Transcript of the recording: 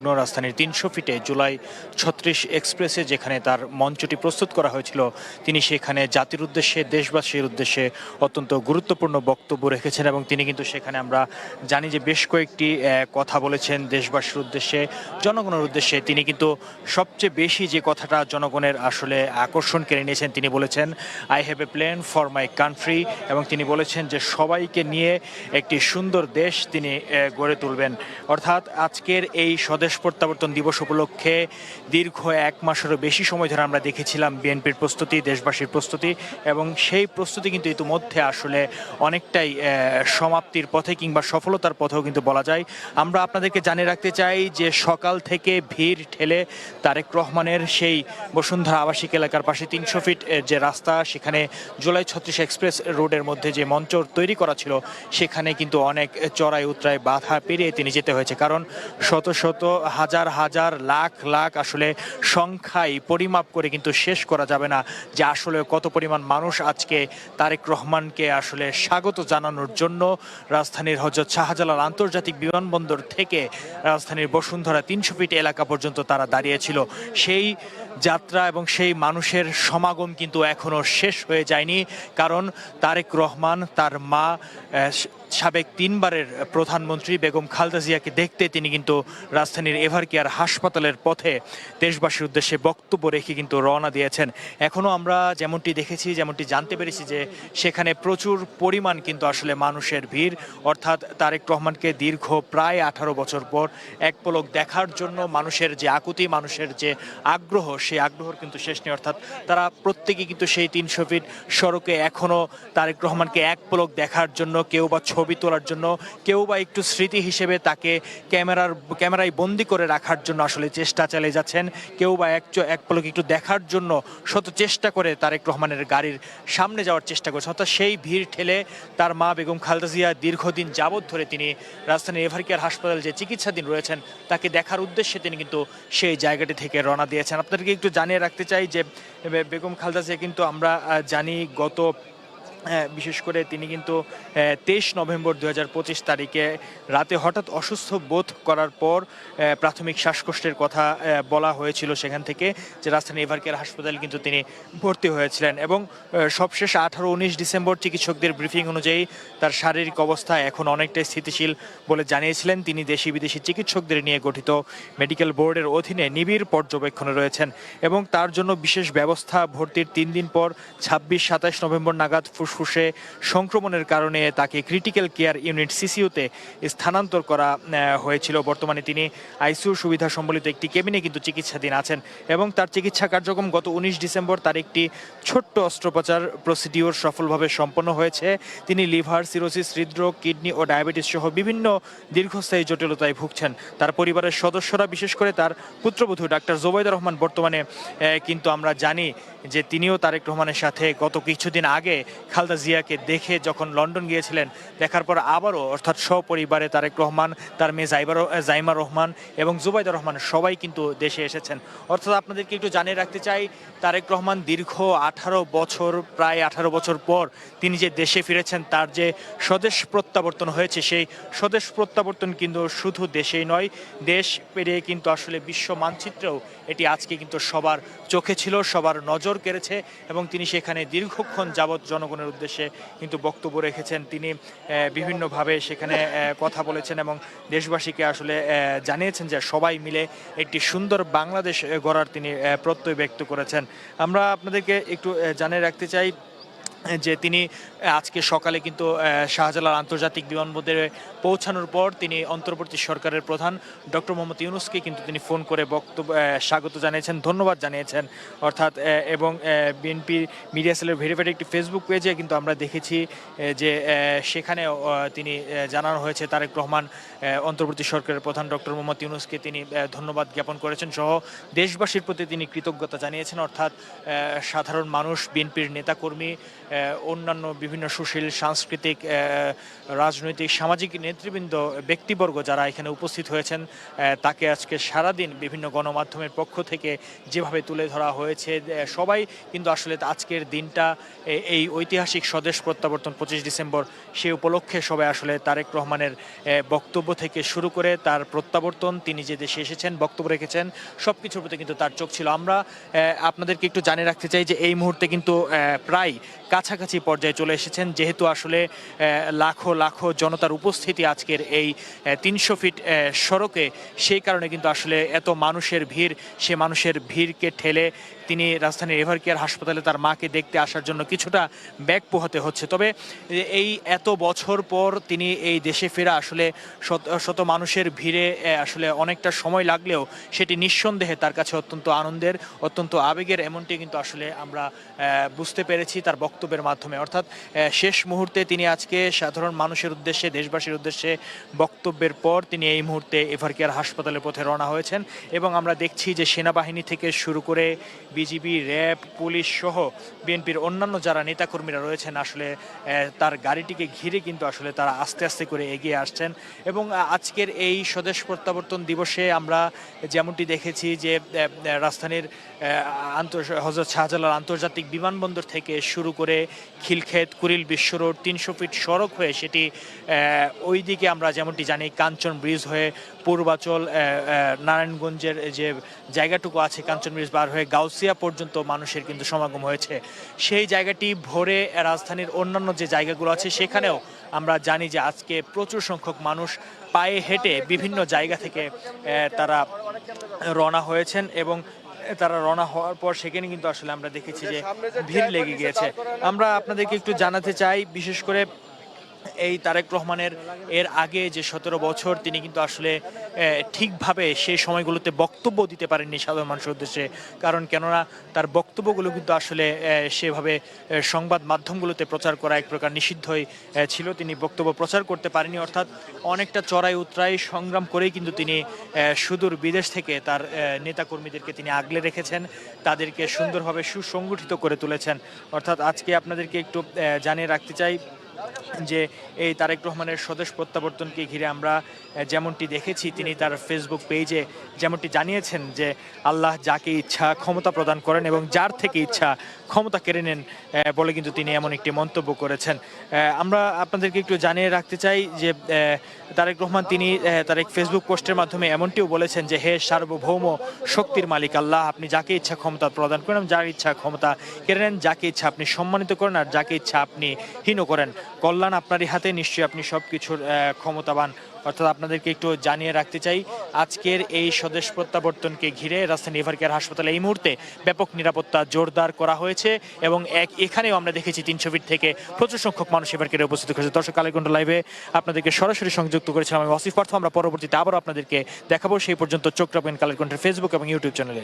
রাজধানীর ৩০০ ফিটে জুলাই ৩৬ এক্সপ্রেসে যেখানে তার মঞ্চটি প্রস্তুত করা হয়েছিল, তিনি সেখানে জাতির উদ্দেশ্যে, দেশবাসীর উদ্দেশ্যে অত্যন্ত গুরুত্বপূর্ণ বক্তব্য রেখেছেন এবং তিনি কিন্তু সেখানে আমরা জানি যে বেশ কয়েকটি কথা বলেছেন দেশবাসীর উদ্দেশ্যে, জনগণের উদ্দেশ্যে। তিনি কিন্তু সবচেয়ে বেশি যে কথাটা জনগণের আসলে আকর্ষণ কেড়ে নিয়েছেন, তিনি বলেছেন I have a plan for my country, এবং তিনি বলেছেন যে সবাইকে নিয়ে একটি সুন্দর দেশ তিনি গড়ে তুলবেন। অর্থাৎ আজকের এই স্বদেশ প্রত্যাবর্তন দিবস উপলক্ষে দীর্ঘ এক মাসেরও বেশি সময় ধরে আমরা দেখেছিলাম বিএনপির প্রস্তুতি, দেশবাসীর প্রস্তুতি, এবং সেই প্রস্তুতি কিন্তু ইতিমধ্যে আসলে অনেকটাই সমাপ্তির পথে কিংবা সফলতার পথেও কিন্তু বলা যায়। আমরা আপনাদেরকে জানিয়ে রাখতে চাই যে সকাল থেকে ভিড় ঠেলে তারেক রহমানের সেই বসুন্ধরা আবাসিক এলাকার পাশে ৩০০ ফিট যে রাস্তা, সেখানে জুলাই ৩৬ এক্সপ্রেস রোডের মধ্যে যে মঞ্চ তৈরি করা ছিল, সেখানে কিন্তু অনেক চড়াই উতরাই বাধা পেরিয়ে তিনি যেতে হয়েছে। কারণ শত শত হাজার হাজার লাখ লাখ আসলে সংখ্যায় পরিমাপ করে কিন্তু শেষ করা যাবে না যে আসলে কত পরিমাণ মানুষ আজকে তারেক রহমানকে আসলে স্বাগত জানানোর জন্য রাজধানীর হযরত শাহজালাল আন্তর্জাতিক বিমানবন্দর থেকে রাজধানীর বসুন্ধরা ৩০০ ফিট এলাকা পর্যন্ত তারা দাঁড়িয়েছিল। সেই যাত্রা এবং সেই মানুষের সমাগম কিন্তু এখনো শেষ হয়ে যায়নি। কারণ তারেক রহমান তার মা সাবেক ৩ বারের প্রধানমন্ত্রী বেগম খালেদা জিয়াকে দেখতে তিনি কিন্তু রাজধানীর এভারকেয়ার হাসপাতালের পথে দেশবাসীর উদ্দেশ্যে বক্তব্য রেখে কিন্তু রওনা দিয়েছেন। এখনও আমরা যেমনটি দেখেছি, যেমনটি জানতে পেরেছি যে সেখানে প্রচুর পরিমাণ কিন্তু আসলে মানুষের ভিড়। অর্থাৎ তারেক রহমানকে দীর্ঘ প্রায় 18 বছর পর এক পলক দেখার জন্য মানুষের যে আকুতি, মানুষের যে আগ্রহ, সেই আগ্রহর কিন্তু শেষ নেই। অর্থাৎ তারা প্রত্যেকেই কিন্তু সেই ৩০০ ফিট সড়কে এখনও তারেক রহমানকে এক পলক দেখার জন্য, কেউ বা ছবি তোলার জন্য, কেউ বা একটু স্মৃতি হিসেবে তাকে ক্যামেরায় বন্দি করে রাখার জন্য আসলে চেষ্টা চালিয়ে যাচ্ছেন। কেউ বা এক পলক একটু দেখার জন্য শত চেষ্টা করে তারেক রহমানের গাড়ির সামনে যাওয়ার চেষ্টা করছে। অর্থাৎ সেই ভিড় ঠেলে তার মা বেগম খালেদা জিয়া দীর্ঘদিন যাবৎ ধরে তিনি রাজধানীর এভারকেয়ার হাসপাতাল যে চিকিৎসাধীন রয়েছেন, তাকে দেখার উদ্দেশ্যে তিনি কিন্তু সেই জায়গাটি থেকে রওনা দিয়েছেন। আপনাদেরকে একটু জানিয়ে রাখতে চাই যে বেগম খালেদা জিয়া কিন্তু আমরা জানি বিশেষ করে তিনি কিন্তু 23 নভেম্বর 2025 তারিখে রাতে হঠাৎ অসুস্থ বোধ করার পর প্রাথমিক শ্বাসকষ্টের কথা বলা হয়েছিল সেখান থেকে, যে রাজধানী এভারকেয়ার হাসপাতালে কিন্তু তিনি ভর্তি হয়েছিলেন। এবং সবশেষ 18-19 ডিসেম্বর চিকিৎসকদের ব্রিফিং অনুযায়ী তার শারীরিক অবস্থা এখন অনেকটাই স্থিতিশীল বলে জানিয়েছিলেন। তিনি দেশি বিদেশি চিকিৎসকদের নিয়ে গঠিত মেডিকেল বোর্ডের অধীনে নিবিড় পর্যবেক্ষণে রয়েছেন এবং তার জন্য বিশেষ ব্যবস্থা। ভর্তির 3 দিন পর 26-27 নভেম্বর নাগাদ ফুসফুসে সংক্রমণের কারণে তাকে ক্রিটিক্যাল কেয়ার ইউনিট সিসিইউতে স্থানান্তর করা হয়েছিল। বর্তমানে তিনি আইসিইউ সুবিধা সম্বলিত একটি কেবিনে কিন্তু চিকিৎসাধীন আছেন এবং তার চিকিৎসা কার্যক্রম গত 19 ডিসেম্বর তার একটি ছোট্ট অস্ত্রোপচার প্রসিডিওর সফলভাবে সম্পন্ন হয়েছে। তিনি লিভার সিরোসিস, হৃদরোগ, কিডনি ও ডায়াবেটিস সহ বিভিন্ন দীর্ঘস্থায়ী জটিলতায় ভুগছেন। তার পরিবারের সদস্যরা, বিশেষ করে তার পুত্রবধূ ডাক্তার জোবাইদা রহমান, বর্তমানে কিন্তু আমরা জানি যে তিনিও তারেক রহমানের সাথে গত কিছুদিন আগে খালেদা জিয়াকে দেখে যখন লন্ডন গিয়েছিলেন, দেখার পর আবারও অর্থাৎ সপরিবারে তারেক রহমান, তার মেয়ে জাইমা রহমান এবং জুবাইদা রহমান সবাই কিন্তু দেশে এসেছেন। অর্থাৎ আপনাদেরকে একটু জানিয়ে রাখতে চাই, তারেক রহমান দীর্ঘ 18 বছর, প্রায় 18 বছর পর তিনি যে দেশে ফিরেছেন, তার যে স্বদেশ প্রত্যাবর্তন হয়েছে, সেই স্বদেশ প্রত্যাবর্তন কিন্তু শুধু দেশেই নয়, দেশ পেরিয়ে কিন্তু আসলে বিশ্ব মানচিত্রেও এটি আজকে কিন্তু সবার চোখে ছিল, সবার নজর কেড়েছে এবং তিনি সেখানে দীর্ঘক্ষণ যাবৎ জনগণের উদ্দেশ্যে কিন্তু বক্তব্য রেখেছেন। তিনি বিভিন্নভাবে সেখানে কথা বলেছেন এবং দেশবাসীকে আসলে জানিয়েছেন যে সবাই মিলে একটি সুন্দর বাংলাদেশ গড়ার তিনি প্রত্যয় ব্যক্ত করেছেন। আমরা আপনাদেরকে একটু জানিয়ে রাখতে চাই যে তিনি আজকে সকালে কিন্তু শাহজালাল আন্তর্জাতিক বিমানবন্দরে পৌঁছানোর পর তিনি অন্তর্বর্তী সরকারের প্রধান ডক্টর মোহাম্মদ ইউনূসকে কিন্তু তিনি ফোন করে স্বাগত জানিয়েছেন, ধন্যবাদ জানিয়েছেন। অর্থাৎ এবং বিএনপি মিডিয়া সেলের ভেরিফাইড একটি ফেসবুক পেজে কিন্তু আমরা দেখেছি যে সেখানে তিনি জানানো হয়েছে তারেক রহমান অন্তর্বর্তী সরকারের প্রধান ডক্টর মোহাম্মদ ইউনূসকে তিনি ধন্যবাদ জ্ঞাপন করেছেন সহ দেশবাসীর প্রতি তিনি কৃতজ্ঞতা জানিয়েছেন। অর্থাৎ সাধারণ মানুষ, বিএনপির নেতাকর্মী, অন্যান্য বিভিন্ন সুশীল সাংস্কৃতিক রাজনৈতিক সামাজিক নেতৃবৃন্দ ব্যক্তিবর্গ যারা এখানে উপস্থিত হয়েছেন তাকে আজকে সারাদিন বিভিন্ন গণমাধ্যমের পক্ষ থেকে যেভাবে তুলে ধরা হয়েছে সবাই কিন্তু আসলে আজকের দিনটা এই ঐতিহাসিক স্বদেশ প্রত্যাবর্তন 25 ডিসেম্বর সে উপলক্ষে সবাই আসলে তারেক রহমানের বক্তব্য থেকে শুরু করে তার প্রত্যাবর্তন, তিনি যে দেশে এসেছেন, বক্তব্য রেখেছেন, সব কিছুর প্রতি কিন্তু তার চোখ ছিল। আমরা আপনাদেরকে একটু জানিয়ে রাখতে চাই যে এই মুহূর্তে কিন্তু প্রায় কাছাকাছি পর্যায়ে চলে এসেছেন, যেহেতু আসলে লাখো লাখো জনতার উপস্থিতি আজকের এই 300 ফিট সড়কে, সেই কারণে কিন্তু আসলে এত মানুষের ভিড়, সে মানুষের ভিড়কে ঠেলে তিনি রাজধানীর এভারকেয়ার হাসপাতালে তার মাকে দেখতে আসার জন্য কিছুটা ব্যাগ পোহাতে হচ্ছে। তবে এই এত বছর পর তিনি এই দেশে ফেরা আসলে শত মানুষের ভিড়ে আসলে অনেকটা সময় লাগলেও সেটি নিঃসন্দেহে তার কাছে অত্যন্ত আনন্দের, অত্যন্ত আবেগের, এমনটি কিন্তু আসলে আমরা বুঝতে পেরেছি তার বক্তব্যের মাধ্যমে। অর্থাৎ শেষ মুহূর্তে তিনি আজকে সাধারণ মানুষের উদ্দেশ্যে, দেশবাসীর উদ্দেশ্যে বক্তব্যের পর তিনি এই মুহূর্তে এভারকেয়ার হাসপাতালের পথে রওনা হয়েছেন এবং আমরা দেখছি যে সেনাবাহিনী থেকে শুরু করে বিজিবি, র্যাব, পুলিশ সহ বিএনপির অন্যান্য যারা নেতাকর্মীরা রয়েছেন আসলে তার গাড়িটিকে ঘিরে কিন্তু আসলে তারা আস্তে আস্তে করে এগিয়ে আসছেন। এবং আজকের এই স্বদেশ প্রত্যাবর্তন দিবসে আমরা যেমনটি দেখেছি যে রাজধানীর হযরত শাহজালাল আন্তর্জাতিক বিমানবন্দর থেকে শুরু করে খিলক্ষেত, কুড়িল বিশ্ব রোড, 300 ফিট সড়ক হয়ে সেটি ওই দিকে আমরা যেমনটি জানি কাঞ্চন ব্রিজ হয়ে পূর্বাচল, নারায়ণগঞ্জের যে জায়গাটুকু আছে কাঞ্চন ব্রিজ পার হয়ে গাউসিয়া পর্যন্ত মানুষের কিন্তু সমাগম হয়েছে। সেই জায়গাটি ভরে রাজধানীর অন্যান্য যে জায়গাগুলো আছে সেখানেও আমরা জানি যে আজকে প্রচুর সংখ্যক মানুষ পায়ে হেঁটে বিভিন্ন জায়গা থেকে তারা রওনা হয়েছেন এবং তারা রওনা হওয়ার পর সেখানে কিন্তু আসলে আমরা দেখেছি যে ভিড় লেগে গিয়েছে। আমরা আপনাদেরকে একটু জানাতে চাই, বিশেষ করে এই তারেক রহমানের এর আগে যে 17 বছর তিনি কিন্তু আসলে ঠিকভাবে সেই সময়গুলোতে বক্তব্য দিতে পারেননি সাধারণ মানুষের উদ্দেশ্যে, কারণ কেননা তার বক্তব্যগুলো কিন্তু আসলে সেভাবে সংবাদ মাধ্যমগুলোতে প্রচার করা এক প্রকার নিষিদ্ধই ছিল। তিনি বক্তব্য প্রচার করতে পারেনি, অর্থাৎ অনেকটা চড়াই উতরাই সংগ্রাম করেই কিন্তু তিনি সুদূর বিদেশ থেকে তার নেতাকর্মীদেরকে তিনি আগলে রেখেছেন, তাদেরকে সুন্দরভাবে সুসংগঠিত করে তুলেছেন। অর্থাৎ আজকে আপনাদেরকে একটু জানিয়ে রাখতে চাই যে এই তারেক রহমানের স্বদেশ প্রত্যাবর্তনকে ঘিরে আমরা যেমনটি দেখেছি, তিনি তার ফেসবুক পেজে যেমনটি জানিয়েছেন যে আল্লাহ যাকে ইচ্ছা ক্ষমতা প্রদান করেন এবং যার থেকে ইচ্ছা ক্ষমতা কেড়ে নেন বলে কিন্তু তিনি এমন একটি মন্তব্য করেছেন। আমরা আপনাদেরকে একটু জানিয়ে রাখতে চাই যে তারেক রহমান তিনি তার এক ফেসবুক পোস্টের মাধ্যমে এমনটিও বলেছেন যে হে সার্বভৌম শক্তির মালিক আল্লাহ, আপনি যাকে ইচ্ছা ক্ষমতা প্রদান করেন, যার ইচ্ছা ক্ষমতা কেড়ে নেন, যাকে ইচ্ছা আপনি সম্মানিত করেন আর যাকে ইচ্ছা আপনি হীন করেন, কল্যাণ আপনারই হাতে, নিশ্চয়ই আপনি সব কিছুর ক্ষমতাবান। অর্থাৎ আপনাদেরকে একটু জানিয়ে রাখতে চাই আজকের এই স্বদেশ প্রত্যাবর্তনকে ঘিরে রাজধানী এভারকেয়ার হাসপাতালে এই মুহূর্তে ব্যাপক নিরাপত্তা জোরদার করা হয়েছে এবং এখানেও আমরা দেখেছি 300 ফিট থেকে প্রচুর সংখ্যক মানুষ এভারকেয়ারে উপস্থিত হয়েছে। দর্শক, কালের কণ্ঠ লাইভে আপনাদেরকে সরাসরি সংযুক্ত করেছিলাম আমি ওয়াসিফ পার্থ। আমরা পরবর্তীতে আবারও আপনাদেরকে দেখাবো, সেই পর্যন্ত চোখ রাখবেন কালের কণ্ঠের ফেসবুক এবং ইউটিউব চ্যানেলে।